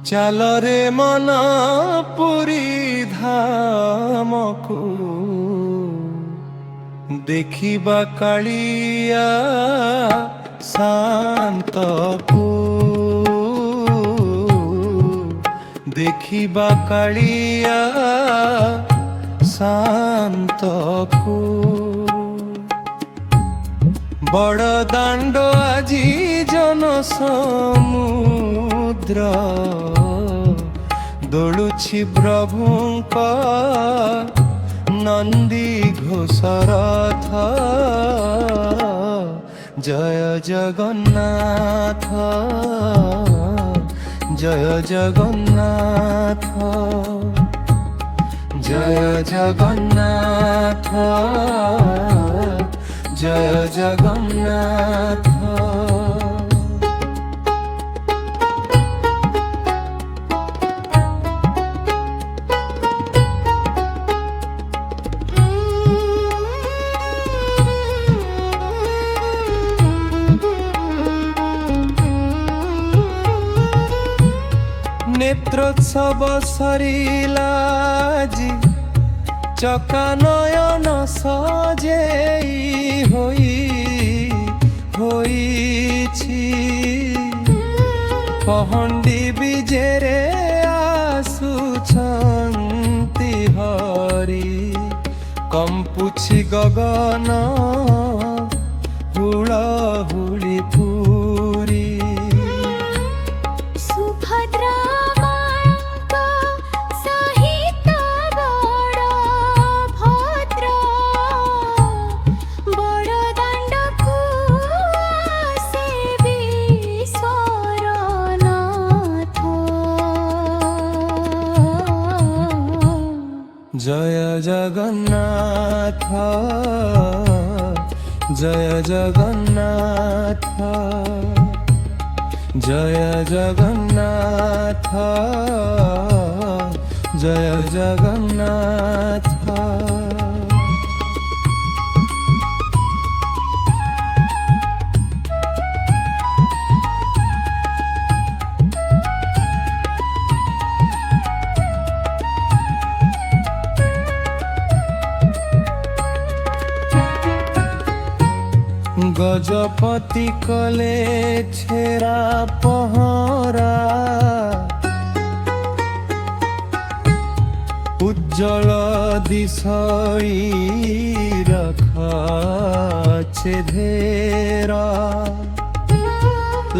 চালরে মন পুরী ধামকু দেখিবা কাଳିয়া শান্তকু দেখিবা কালিয়া শান্তকু বড় দাণ্ড আজি জনসমুদ্র দোলুছি প্রভুঙ্ক নন্দী ঘোষরথ জয় জগন্নাথ জয় জগন্নাথ জয় জগন্নাথ জয় জগন্নাথ। নেত্রোৎসব সরিলাজি চকা নয়ন সজেই হইছি পহণ্ডি বিজেরে আসুছন্তি হরি কম্পুছি গগন হুড়হুড়ি পুরী জয় জগন্নাথ জয় জগন্নাথ জয় জগন্নাথ জয় জগন্নাথ। গজপতি কলে ছেড়া পহরা উজ্জ্বল দিশই রাখছে ধেরা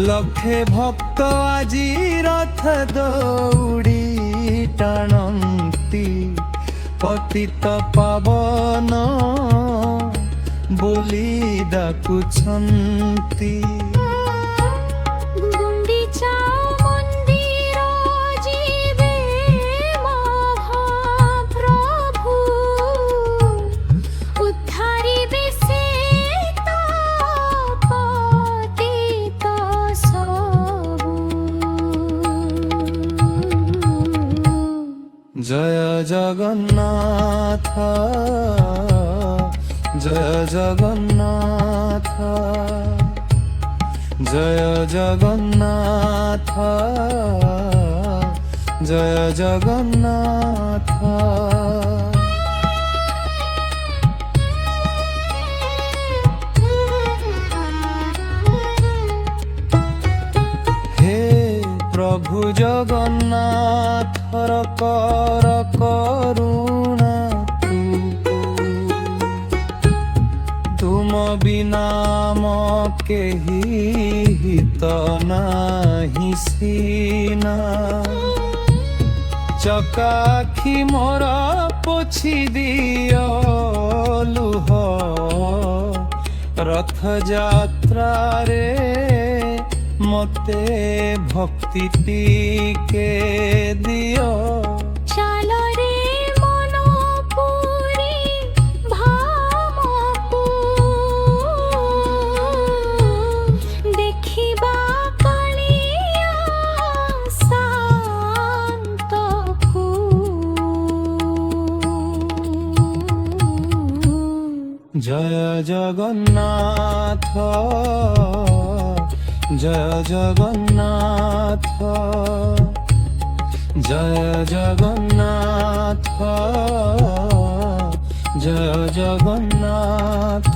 লক্ষে ভক্ত আজি রথ দৌড়ি টাণন্তি পতিত পাবন বলি ডাকুছন্তি গুଣ୍ଡିଚା ମନ୍ଦିର ଯିବେ ମହାପ୍ରଭୁ ଉଦ୍ଧାରିବେ ସେ ପତିତ ସବୁ। জয় জগন্নাথ জয় জগন্নাথ জয় জগন্নাথ জয় জগন্নাথ। হে প্রভু জগন্নাথর কর করুণা তুম বিনা কেহি হিত নাহি সিনা চকাখি মোর পୋଛି দিଅ ଲୁହ ରଥଯାତ୍ରାରେ ମତେ ଭକ୍ତି ଟିକେ ଦିଅ। ଚାଲରେ ମନ ପୁରୀ ଧାମକୁ, ଦେଖିବା କାଳିଆ ଶାନ୍ତକୁ। জয় জগন্নাথ, জয় জগন্নাথ, জয় জগন্নাথ, জয় জগন্নাথ।